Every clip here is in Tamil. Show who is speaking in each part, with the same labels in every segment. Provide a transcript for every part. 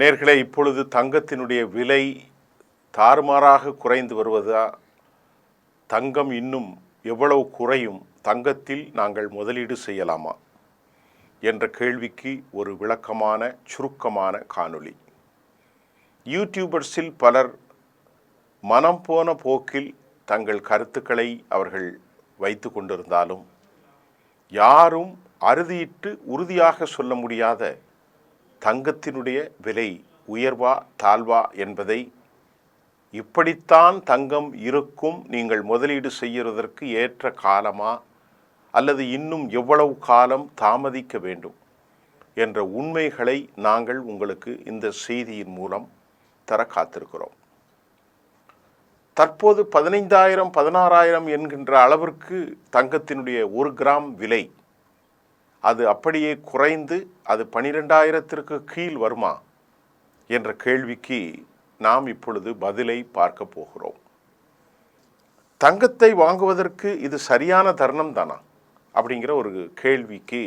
Speaker 1: நேர்களே, இப்பொழுது தங்கத்தினுடைய விலை தாறுமாறாக குறைந்து வருவதா? தங்கம் இன்னும் எவ்வளவு குறையும்? தங்கத்தில் நாங்கள் முதலீடு செய்யலாமா என்ற கேள்விக்கு ஒரு விளக்கமான சுருக்கமான காணொளி. யூடியூபர்ஸில் பலர் மனம் போன போக்கில் தங்கள் கருத்துக்களை அவர்கள் வைத்து கொண்டிருந்தாலும் யாரும் அறுதியிட்டு உறுதியாக சொல்ல முடியாத தங்கத்தினுடைய விலை உயர்வா தாழ்வா என்பதை, இப்படித்தான் தங்கம் இருக்கும், நீங்கள் முதலீடு செய்கிறதற்கு ஏற்ற காலமா அல்லது இன்னும் எவ்வளவு காலம் தாமதிக்க வேண்டும் என்ற உண்மைகளை நாங்கள் உங்களுக்கு இந்த செய்தியின் மூலம் தர காத்திருக்கிறோம். தற்போது 15,000 16,000 என்கின்ற அளவிற்கு தங்கத்தினுடைய 1 கிராம் விலை அது அப்படியே குறைந்து அது 12,000க்கு கீழ் வருமா என்ற கேள்விக்கு நாம் இப்பொழுது பதிலை பார்க்க போகிறோம். தங்கத்தை வாங்குவதற்கு இது சரியான தருணம் தானா அப்படிங்கிற ஒரு கேள்விக்கு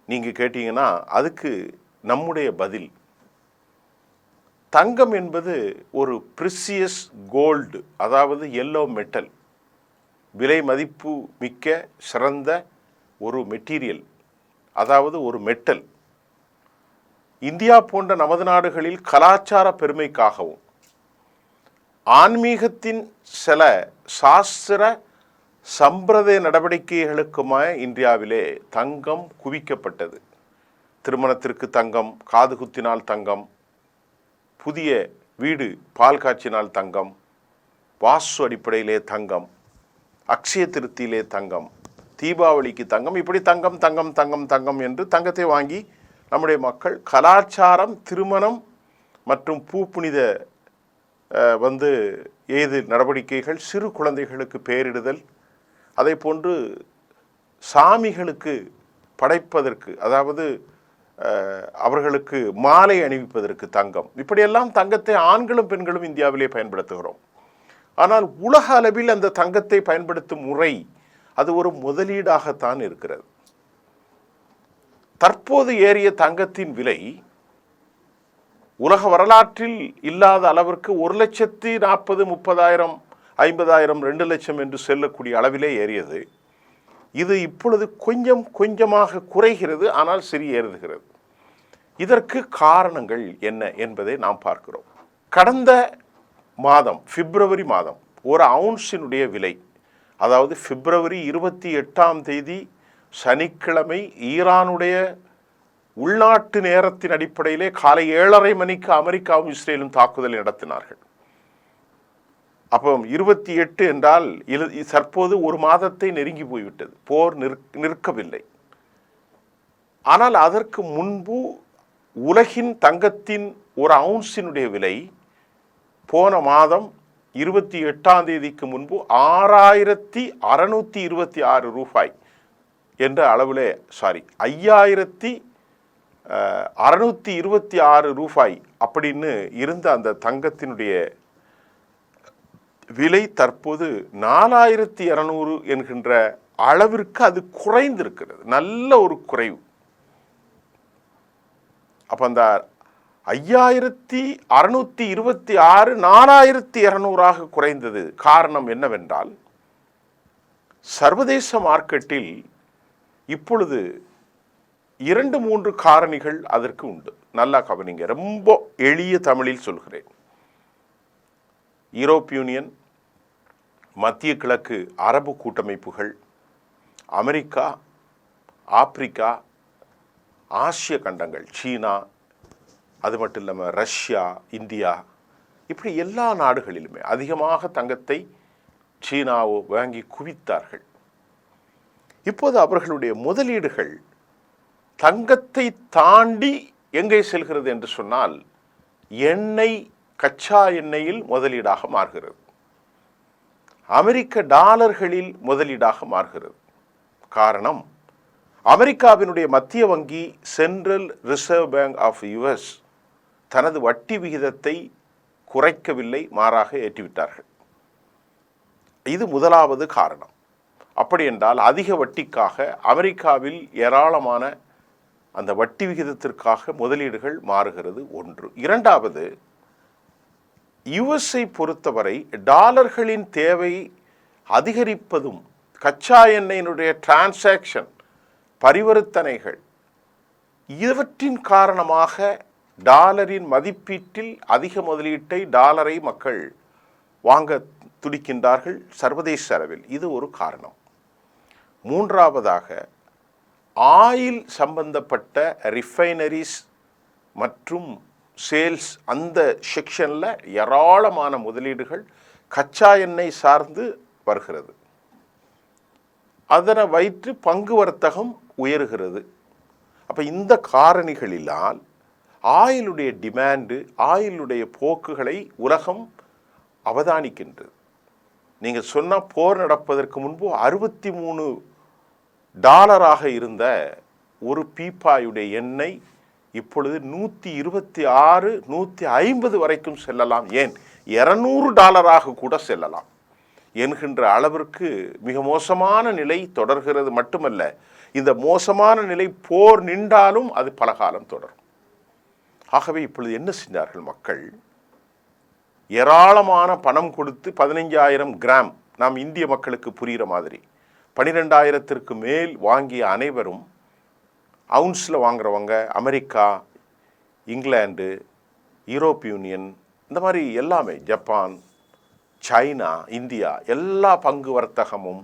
Speaker 1: நீங்கள் கேட்டீங்கன்னா அதுக்கு நம்முடைய பதில், தங்கம் என்பது ஒரு ப்ரிசியஸ் கோல்டு, அதாவது எல்லோ மெட்டல், விலை மதிப்பு மிக்க சிறந்த ஒரு மெட்டீரியல், அதாவது ஒரு மெட்டல். இந்தியா போன்ற நமது நாடுகளில் கலாச்சார பெருமைக்காகவும் ஆன்மீகத்தின் சில சாஸ்திர சம்பிரதாய நடவடிக்கைகளுக்குமாய் இந்தியாவிலே தங்கம் குவிக்கப்பட்டது. திருமணத்திற்கு தங்கம், காது குத்தினால் தங்கம், புதிய வீடு பால் காய்ச்சினால் தங்கம், வாஸ்து அடிப்படையிலே தங்கம், அக்ஷய திருத்தியிலே தங்கம், தீபாவளிக்கு தங்கம், இப்படி தங்கம் தங்கம் தங்கம் தங்கம் என்று தங்கத்தை வாங்கி நம்முடைய மக்கள் கலாச்சாரம், திருமணம் மற்றும் பூப்புனித ஏது நடவடிக்கைகள், சிறு குழந்தைகளுக்கு பெயரிடுதல், அதை போன்று சாமிகளுக்கு படைப்பதற்கு, அதாவது அவர்களுக்கு மாலை அணிவிப்பதற்கு தங்கம், இப்படியெல்லாம் தங்கத்தை ஆண்களும் பெண்களும் இந்தியாவிலே பயன்படுத்துகிறோம். ஆனால் உலக அளவில் அந்த தங்கத்தை பயன்படுத்தும் முறை அது ஒரு முதலீடாகத்தான் இருக்கிறது. தற்போது ஏறிய தங்கத்தின் விலை உலக வரலாற்றில் இல்லாத அளவிற்கு 1,40,000 30,000 50,000 2 லட்சம் என்று செல்லக்கூடிய அளவிலே ஏறியது. இது இப்பொழுது கொஞ்சம் கொஞ்சமாக குறைகிறது, ஆனால் சரி ஏறுகிறது. இதற்கு காரணங்கள் என்ன என்பதை நாம் பார்க்கிறோம். கடந்த மாதம் பிப்ரவரி மாதம் ஒரு அவுன்ஸினுடைய விலை, அதாவது பிப்ரவரி 28 சனிக்கிழமை ஈரானுடைய உள்நாட்டு நேரத்தின் அடிப்படையிலே காலை 7:30 மணிக்கு அமெரிக்காவும் இஸ்ரேலும் தாக்குதல் நடத்தினார்கள். அப்போ 28 என்றால் தற்போது ஒரு மாதத்தை நெருங்கி போய்விட்டது. போர் நிற்கவில்லை. ஆனால் அதற்கு முன்பு உலகின் தங்கத்தின் ஒரு அவுன்ஸினுடைய விலை போன மாதம் 28 முன்பு 6,626 ரூபாய் என்ற அளவிலே, 5,626 ரூபாய் அப்படின்னு இருந்த அந்த தங்கத்தினுடைய விலை தற்போது 4,200 என்கின்ற அளவிற்கு அது குறைந்திருக்கிறது. நல்ல ஒரு குறைவு. அப்போ அந்த 5,626 4,200 குறைந்தது காரணம் என்னவென்றால், சர்வதேச மார்க்கெட்டில் இப்பொழுது 2-3 காரணிகள் அதற்கு உண்டு. நல்லா கவனிங்க, ரொம்ப எளிய தமிழில் சொல்கிறேன். யூரோப் யூனியன், மத்திய கிழக்கு அரபு கூட்டமைப்புகள், அமெரிக்கா, ஆப்பிரிக்கா, ஆசிய கண்டங்கள், சீனா, அது மட்டும் இல்லாமல் ரஷ்யா, இந்தியா, இப்படி எல்லா நாடுகளிலுமே அதிகமாக தங்கத்தை சீனாவோ வாங்கி குவித்தார்கள். இப்போது அவர்களுடைய முதலீடுகள் தங்கத்தை தாண்டி எங்கே செல்கிறது என்று சொன்னால், எண்ணெய், கச்சா எண்ணெயில் முதலீடாக மாறுகிறது. அமெரிக்க டாலர்களில் முதலீடாக மாறுகிறது. காரணம், அமெரிக்காவினுடைய மத்திய வங்கி central reserve bank of US தனது வட்டி விகிதத்தை குறைக்கவில்லை, மாறாக ஏற்றிவிட்டார்கள். இது முதலாவது காரணம். அப்படி என்றால் அதிக வட்டிக்காக அமெரிக்காவில் ஏராளமான அந்த வட்டி விகிதத்திற்காக முதலீடுகள் மாறுகிறது ஒன்று. இரண்டாவது, யுஎஸ்ஐ பொறுத்தவரை டாலர்களின் தேவை அதிகரிப்பதும் கச்சா எண்ணெயினுடைய டிரான்சாக்ஷன் பரிவர்த்தனைகள் இவற்றின் காரணமாக டாலரின் மதிப்பீட்டில் அதிக முதலீட்டை டாலரை மக்கள் வாங்க துடிக்கின்றார்கள் சர்வதேச அளவில். இது ஒரு காரணம். மூன்றாவதாக, ஆயில் சம்பந்தப்பட்ட ரிஃபைனரிஸ் மற்றும் சேல்ஸ் அந்த செக்ஷனில் ஏராளமான முதலீடுகள் கச்சா எண்ணெய் சார்ந்து வருகிறது. அதனை வைத்து பங்கு வர்த்தகம் உயர்கிறது. அப்போ இந்த காரணிகளினால் ஆயிலுடைய டிமாண்டு, ஆயிலுடைய போக்குகளை உலகம் அவதானிக்கின்றது. நீங்கள் சொன்னால் போர் நடப்பதற்கு முன்பு $63 இருந்த ஒரு பீப்பாயுடைய எண்ணெய் இப்பொழுது $126, $150 வரைக்கும் செல்லலாம், ஏன் $200 கூட செல்லலாம் என்கின்ற அளவிற்கு மிக மோசமான நிலை தொடர்கிறது. மட்டுமல்ல, இந்த மோசமான நிலை போர் நின்றாலும் அது பல காலம் தொடரும். ஆகவே இப்பொழுது என்ன செஞ்சார்கள் மக்கள்? ஏராளமான பணம் கொடுத்து 15,000 கிராம், நாம் இந்திய மக்களுக்கு புரிகிற மாதிரி 12,000க்கு மேல் வாங்கிய அனைவரும், அவுன்ஸில் வாங்குறவங்க அமெரிக்கா, இங்கிலாந்து, யூரோப் யூனியன், இந்த மாதிரி எல்லாமே, ஜப்பான், சைனா, இந்தியா, எல்லா பங்கு வர்த்தகமும்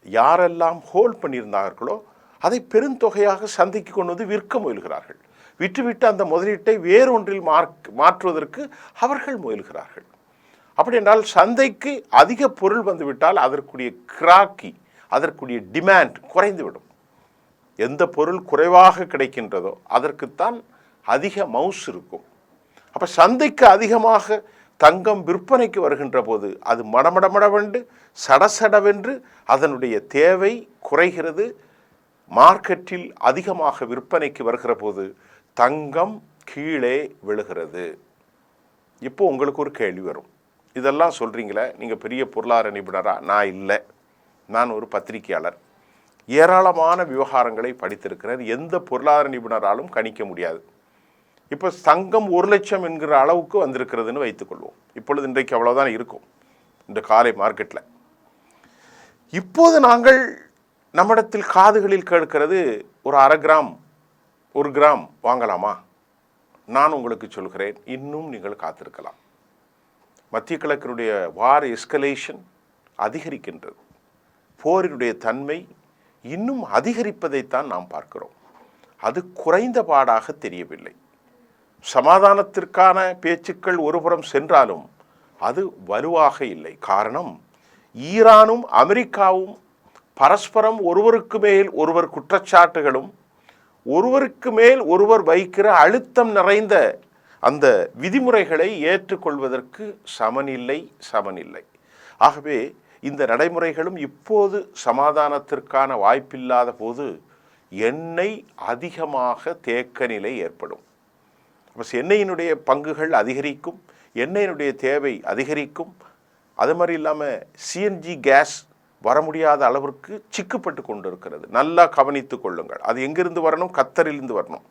Speaker 1: யாரெல்லாம் ஹோல்ட் பண்ணியிருந்தார்களோ அதை பெருந்தொகையாக சந்தைக்கு கொண்டு வந்து விற்க முயல்கிறார்கள். விற்றுவிட்டு அந்த முதலீட்டை வேறொன்றில் மாற்றுவதற்கு அவர்கள் முயல்கிறார்கள். அப்படி என்றால் சந்தைக்கு அதிக பொருள் வந்துவிட்டால் அதற்குரிய கிராக்கி, அதற்குரிய டிமாண்ட் குறைந்துவிடும். எந்த பொருள் குறைவாக கிடைக்கின்றதோ அதற்குத்தான் அதிக மவுஸ் இருக்கும். அப்போ சந்தைக்கு அதிகமாக தங்கம் விற்பனைக்கு வருகின்ற போது அது மடமடமடவென்று சடசடவென்று அதனுடைய தேவை குறைகிறது. மார்க்கெட்டில் அதிகமாக விற்பனைக்கு வருகிற போது தங்கம் கீழே விழுகிறது. இப்போ உங்களுக்கு ஒரு கேள்வி வரும், இதெல்லாம் சொல்கிறீங்களே, நீங்கள் பெரிய பொருளாதார நிபுணரா? நான் இல்லை, நான் ஒரு பத்திரிகையாளர், ஏராளமான விவகாரங்களை படித்திருக்கிறேன், எந்த பொருளாதார நிபுணராலும் கணிக்க முடியாது. இப்போ தங்கம் 1,00,000 என்கிற அளவுக்கு வந்திருக்கிறதுன்னு வைத்துக்கொள்வோம். இப்பொழுது இன்றைக்கு அவ்வளோதான் இருக்கும் இந்த காலை மார்க்கெட்டில். இப்போது நாங்கள் நம்மிடத்தில் காதுகளில் கேட்கிறது, ஒரு 1/2 கிராம் 1 கிராம் வாங்கலாமா? நான் உங்களுக்கு சொல்கிறேன், இன்னும் நீங்கள் காத்திருக்கலாம். மத்திய கிழக்கினுடைய வார் எஸ்கலேஷன் அதிகரிக்கின்றது. போரினுடைய தன்மை இன்னும் அதிகரிப்பதைத்தான் நாம் பார்க்கிறோம். அது குறைந்த பாடாக தெரியவில்லை. சமாதானத்திற்கான பேச்சுக்கள் ஒருபுறம் சென்றாலும் அது வலுவாக இல்லை. காரணம், ஈரானும் அமெரிக்காவும் பரஸ்பரம் ஒருவருக்கு மேல் ஒருவர் குற்றச்சாட்டுகளும் ஒருவருக்கு மேல் ஒருவர் வைக்கிற அழுத்தம் நிறைந்த அந்த விதிமுறைகளை ஏற்றுக்கொள்வதற்கு சமனில்லை. ஆகவே இந்த நடைமுறைகளும் இப்போது சமாதானத்திற்கான வாய்ப்பில்லாத போது எண்ணெய் அதிகமாக தேக்க நிலை ஏற்படும். அப்போ எண்ணெயினுடைய பங்குகள் அதிகரிக்கும், எண்ணெயினுடைய தேவை அதிகரிக்கும். அது மாதிரி இல்லாமல் சிஎன்ஜி கேஸ் வர முடியாத அளவிற்கு சிக்கப்பட்டு கொண்டு இருக்கிறது. நல்லா கவனித்து கொள்ளுங்கள். அது எங்கிருந்து வரணும்? கத்தரிலிருந்து வரணும்.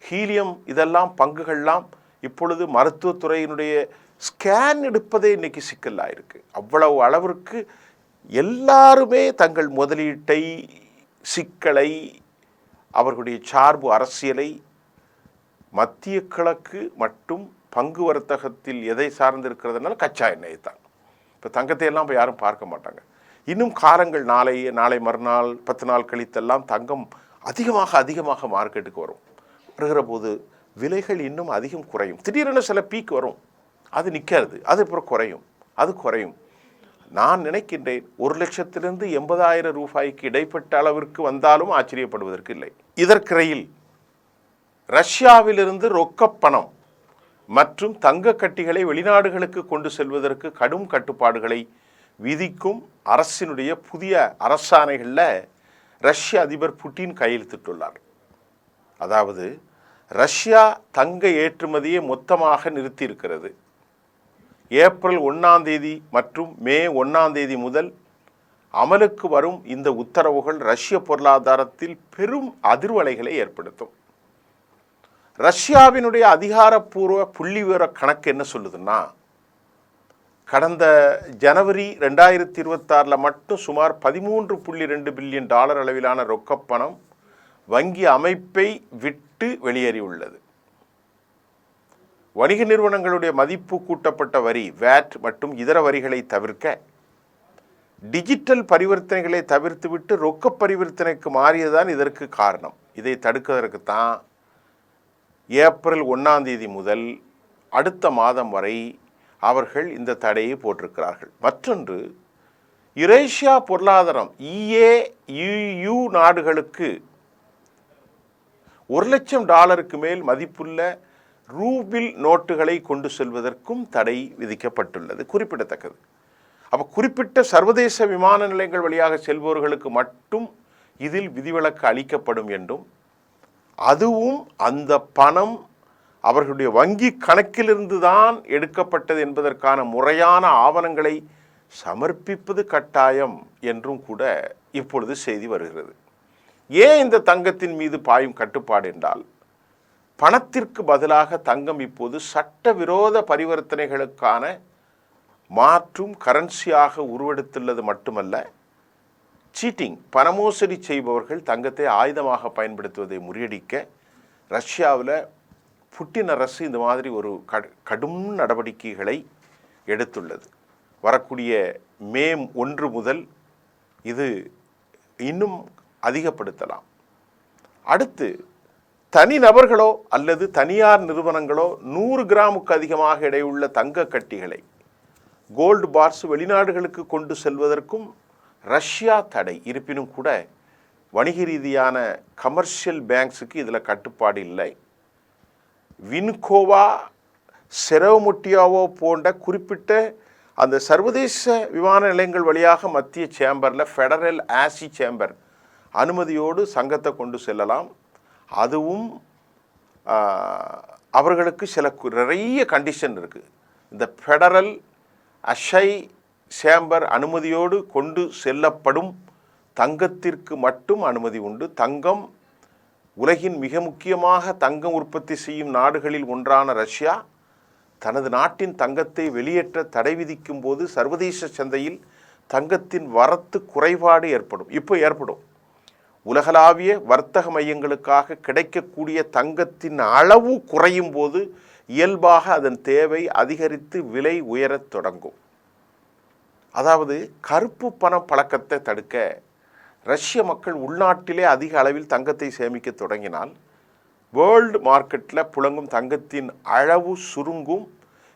Speaker 1: ஹீலியம், இதெல்லாம் பங்குகள்லாம் இப்பொழுது மருத்துவத்துறையினுடைய ஸ்கேன் எடுப்பதே இன்னைக்கு சிக்கலாக இருக்குது. அவ்வளவு அளவிற்கு எல்லாருமே தங்கள் முதலீட்டை, சிக்கலை, அவர்களுடைய சார்பு அரசியலை மத்திய கிழக்கு மற்றும் பங்கு வர்த்தகத்தில் எதை சார்ந்திருக்கிறதுனால கச்சா எண்ணெய் தான். இப்போ தங்கத்தை எல்லாம் இப்போ யாரும் பார்க்க மாட்டாங்க. இன்னும் காலங்கள் நாளை மறுநாள் 10 நாள் கழித்தெல்லாம் தங்கம் அதிகமாக மார்க்கெட்டுக்கு வருகிற போது விலைகள் இன்னும் அதிகம் குறையும். திடீரென சில பீக் வரும், அது நிற்காது, அது அப்புறம் குறையும். நான் நினைக்கின்றேன் 1,00,000 80,000 ரூபாய்க்கு இடைப்பட்ட அளவிற்கு வந்தாலும் ஆச்சரியப்படுவதற்கு இல்லை. இதற்கிடையில் ரஷ்யாவிலிருந்து ரொக்கப்பணம் மற்றும் தங்க கட்டிகளை வெளிநாடுகளுக்கு கொண்டு செல்வதற்கு கடும் கட்டுப்பாடுகளை விதிக்கும் அரசினுடைய புதிய அரசாணைகளில் ரஷ்ய அதிபர் புட்டின் கையெழுத்திட்டுள்ளார். அதாவது ரஷ்யா தங்க ஏற்றுமதியை மொத்தமாக நிறுத்தியிருக்கிறது. ஏப்ரல் 1 மற்றும் மே 1 முதல் அமலுக்கு வரும் இந்த உத்தரவுகள் ரஷ்ய பொருளாதாரத்தில் பெரும் அதிர்வலைகளை ஏற்படுத்தும். ரஷ்யாவினுடைய அதிகாரப்பூர்வ புள்ளிவிவர கணக்கு என்ன சொல்லுதுன்னா, கடந்த ஜனவரி 2026 மட்டும் சுமார் $13.2 பில்லியன் அளவிலான ரொக்கப்பணம் வங்கி அமைப்பை விட்டு வெளியேறியுள்ளது. வணிக நிறுவனங்களுடைய மதிப்பு கூட்டப்பட்ட வரி வேட் மற்றும் இதர வரிகளை தவிர்க்க டிஜிட்டல் பரிவர்த்தனைகளை தவிர்த்துவிட்டு ரொக்க பரிவர்த்தனைக்கு மாறியதுதான் இதற்கு காரணம். இதை தடுப்பதற்கு தான் ஏப்ரல் 1 முதல் அடுத்த மாதம் வரை அவர்கள் இந்த தடையை போட்டிருக்கிறார்கள். மற்றொன்று, யுரேஷியா பொருளாதாரம் EU நாடுகளுக்கு $1,00,000 மேல் மதிப்புள்ள ரூபிள் நோட்டுகளை கொண்டு செல்வதற்கும் தடை விதிக்கப்பட்டுள்ளது, குறிப்பிடத்தக்கது. அப்போ குறிப்பிட்ட சர்வதேச விமான நிலையங்கள் வழியாக செல்பவர்களுக்கு மட்டும் இதில் விதிவிலக்கு அளிக்கப்படும் என்றும், அதுவும் அந்த பணம் அவர்களுடைய வங்கி கணக்கிலிருந்து தான் எடுக்கப்பட்டது என்பதற்கான முறையான ஆவணங்களை சமர்ப்பிப்பது கட்டாயம் என்றும் கூட இப்பொழுது செய்தி வருகிறது. ஏன் இந்த தங்கத்தின் மீது பாயும் கட்டுப்பாடு என்றால், பணத்திற்கு பதிலாக தங்கம் இப்போது சட்டவிரோத பரிவர்த்தனைகளுக்கான மாற்றும் கரன்சியாக உருவெடுத்துள்ளது மட்டுமல்ல, சீட்டிங் பணமோசடி செய்பவர்கள் தங்கத்தை ஆயுதமாக பயன்படுத்துவதை முறியடிக்க ரஷ்யாவில் புட்டின் அரசு இந்த மாதிரி ஒரு கடும் நடவடிக்கைகளை எடுத்துள்ளது. வரக்கூடிய மே 1 முதல் இது இன்னும் அதிகப்படுத்தலாம். அடுத்து, தனிநபர்களோ அல்லது தனியார் நிறுவனங்களோ 100 கிராமுக்கு அதிகமாக எடையுள்ள தங்க கட்டிகளை கோல்டு பார்ஸ் வெளிநாடுகளுக்கு கொண்டு செல்வதற்கும் ரஷ்யா தடை. இருப்பினும் கூட வணிக ரீதியான கமர்ஷியல் பேங்க்ஸுக்கு இதில் கட்டுப்பாடு இல்லை. வின்கோவா, செரோமுட்டியாவோ போன்ற குறிப்பிட்ட அந்த சர்வதேச விமான நிலையங்கள் வழியாக மத்திய சேம்பரில் ஃபெடரல் ஆசி சேம்பர் அனுமதியோடு சங்கத்தை கொண்டு செல்லலாம். அதுவும் அவர்களுக்கு நிறைய கண்டிஷன் இருக்குது. இந்த ஃபெடரல் அஷை சேம்பர் அனுமதியோடு கொண்டு செல்லப்படும் தங்கத்திற்கு மட்டும் அனுமதி உண்டு. தங்கம் உலகின் மிக முக்கியமாக தங்கம் உற்பத்தி செய்யும் நாடுகளில் ஒன்றான ரஷ்யா தனது நாட்டின் தங்கத்தை வெளியேற்ற தடை விதிக்கும் போது சர்வதேச சந்தையில் தங்கத்தின் வரத்து குறைபாடு ஏற்படும். உலகளாவிய வர்த்தக மையங்களுக்காக கிடைக்கக்கூடிய தங்கத்தின் அளவு குறையும் போது இயல்பாக அதன் தேவை அதிகரித்து விலை உயரத் தொடங்கும். அதாவது கருப்பு பண பழக்கத்தை தடுக்க ரஷ்ய மக்கள் உள்நாட்டிலே அதிக அளவில் தங்கத்தை சேமிக்க தொடங்கினால் வேர்ல்டு மார்க்கெட்டில் புழங்கும் தங்கத்தின் அளவு சுருங்கும்.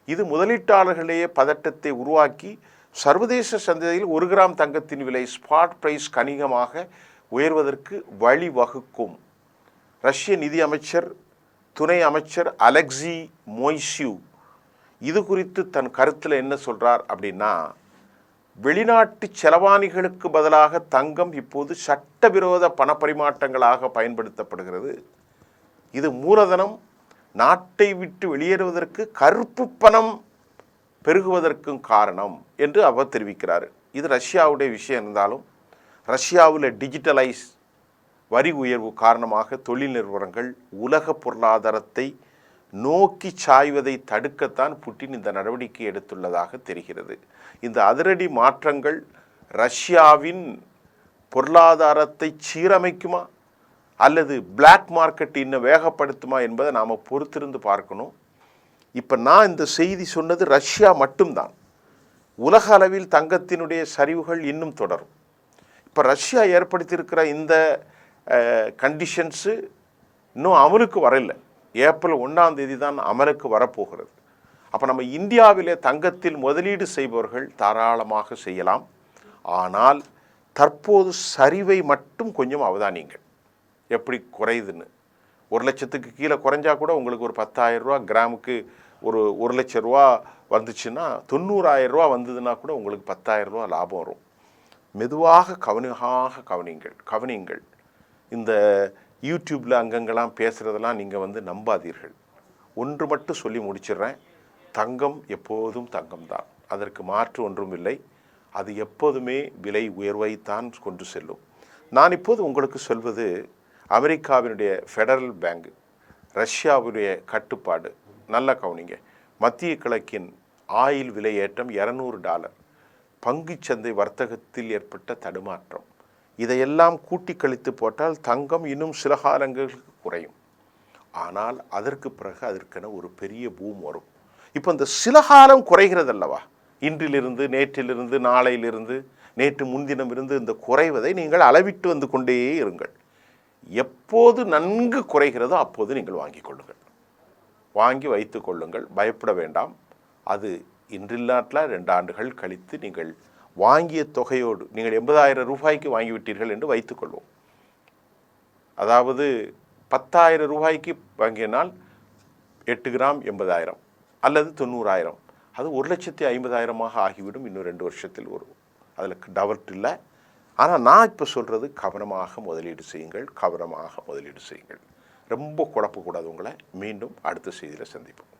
Speaker 1: இது முதலீட்டாளர்களையே பதட்டத்தை உருவாக்கி சர்வதேச சந்தையில் 1 கிராம் தங்கத்தின் விலை ஸ்பாட் பிரைஸ் கணிகமாக உயர்வதற்கு வழிவகுக்கும். ரஷ்ய நிதி அமைச்சர் துணை அமைச்சர் அலெக்சி மொய்சிவ் இது குறித்து தன் கருத்தில் என்ன சொல்கிறார் அப்படின்னா, வெளிநாட்டு செலவாணிகளுக்கு பதிலாக தங்கம் இப்போது சட்டவிரோத பணப்பரிமாற்றங்களாக பயன்படுத்தப்படுகிறது. இது மூலதனம் நாட்டை விட்டு வெளியேறுவதற்கு கருப்பு பணம் பெருகுவதற்கும் காரணம் என்று அவர் தெரிவிக்கிறார். இது ரஷ்யாவுடைய விஷயம் இருந்தாலும், ரஷ்யாவில் டிஜிட்டலைஸ் வரி உயர்வு காரணமாக தொழில் நிறுவனங்கள் உலக பொருளாதாரத்தை நோக்கி சாய்வதை தடுக்கத்தான் புட்டின் இந்த நடவடிக்கை எடுத்துள்ளதாக தெரிகிறது. இந்த அதிரடி மாற்றங்கள் ரஷ்யாவின் பொருளாதாரத்தை சீரமைக்குமா அல்லது பிளாக் மார்க்கெட் இன்னும் வேகப்படுத்துமா என்பதை நாம் பொறுத்திருந்து பார்க்கணும். இப்போ நான் இந்த செய்தி சொன்னது ரஷ்யா மட்டும்தான். உலக அளவில் தங்கத்தினுடைய சரிவுகள் இன்னும் தொடரும். இப்போ ரஷ்யா ஏற்படுத்தியிருக்கிற இந்த கண்டிஷன்ஸு இன்னும் அமலுக்கு வரலை. ஏப்ரல் 1 தான் அமலுக்கு வரப்போகிறது. அப்போ நம்ம இந்தியாவிலே தங்கத்தில் முதலீடு செய்பவர்கள் தாராளமாக செய்யலாம். ஆனால் தற்போது சரிவை மட்டும் கொஞ்சம் அவதானியுங்கள், எப்படி குறையுதுன்னு. 1 லட்சத்துக்கு கீழே குறைஞ்சா கூட உங்களுக்கு ஒரு 10,000 ரூபா கிராமுக்கு ஒரு 1 லட்ச ரூபா வந்துச்சுன்னா 90,000 ரூபா வந்ததுன்னா கூட உங்களுக்கு 10,000 ரூபா லாபம் வரும். மெதுவாக கவனியுங்கள். இந்த யூடியூப்பில் அங்கங்கெல்லாம் பேசுகிறதெல்லாம் நீங்கள் நம்பாதீர்கள். ஒன்று மட்டும் சொல்லி முடிச்சிடுறேன், தங்கம் எப்போதும் தங்கம்தான், அதற்கு மாற்று ஒன்றும் இல்லை. அது எப்போதுமே விலை உயர்வைத்தான் கொண்டு செல்லும். நான் இப்போது உங்களுக்கு சொல்வது அமெரிக்காவினுடைய ஃபெடரல் பேங்க், ரஷ்யாவுடைய கட்டுப்பாடு. நல்ல கவனிங்க. மத்திய கிழக்கின் ஆயில் விலை ஏற்றம் $200, பங்குச்சந்தை வர்த்தகத்தில் ஏற்பட்ட தடுமாற்றம், இதையெல்லாம் கூட்டி கழித்து போட்டால் தங்கம் இன்னும் சில காலங்களுக்கு குறையும். ஆனால் அதற்கு பிறகு அதற்கென ஒரு பெரிய பூம் வரும். இப்போ இந்த சில காலம் குறைகிறது அல்லவா, இன்றிலிருந்து, நேற்றிலிருந்து, நாளையிலிருந்து, நேற்று முன்தினம் இருந்து இந்த குறைவதை நீங்கள் அளவிட்டு வந்து கொண்டே இருங்கள். எப்போது நன்கு குறைகிறதோ அப்போது நீங்கள் வாங்கிக் கொள்ளுங்கள், வாங்கி வைத்து கொள்ளுங்கள், பயப்பட வேண்டாம். அது இன்றில்லாட்டில் 2 ஆண்டுகள் கழித்து நீங்கள் வாங்கிய தொகையோடு நீங்கள் $80,000 வாங்கிவிட்டீர்கள் என்று வைத்துக்கொள்வோம். அதாவது $10,000 வாங்கினால் 8 கிராம் 80,000 அல்லது 90,000, அது 1,50,000 ஆகிவிடும் இன்னும் 2 வருஷத்தில் வரும். அதில் டவுட் இல்லை. ஆனால் நான் இப்போ சொல்கிறது கவனமாக முதலீடு செய்யுங்கள், கவனமாக முதலீடு செய்யுங்கள். ரொம்ப குழப்பக்கூடாது உங்களை. மீண்டும் அடுத்த செய்தியில் சந்திப்போம்.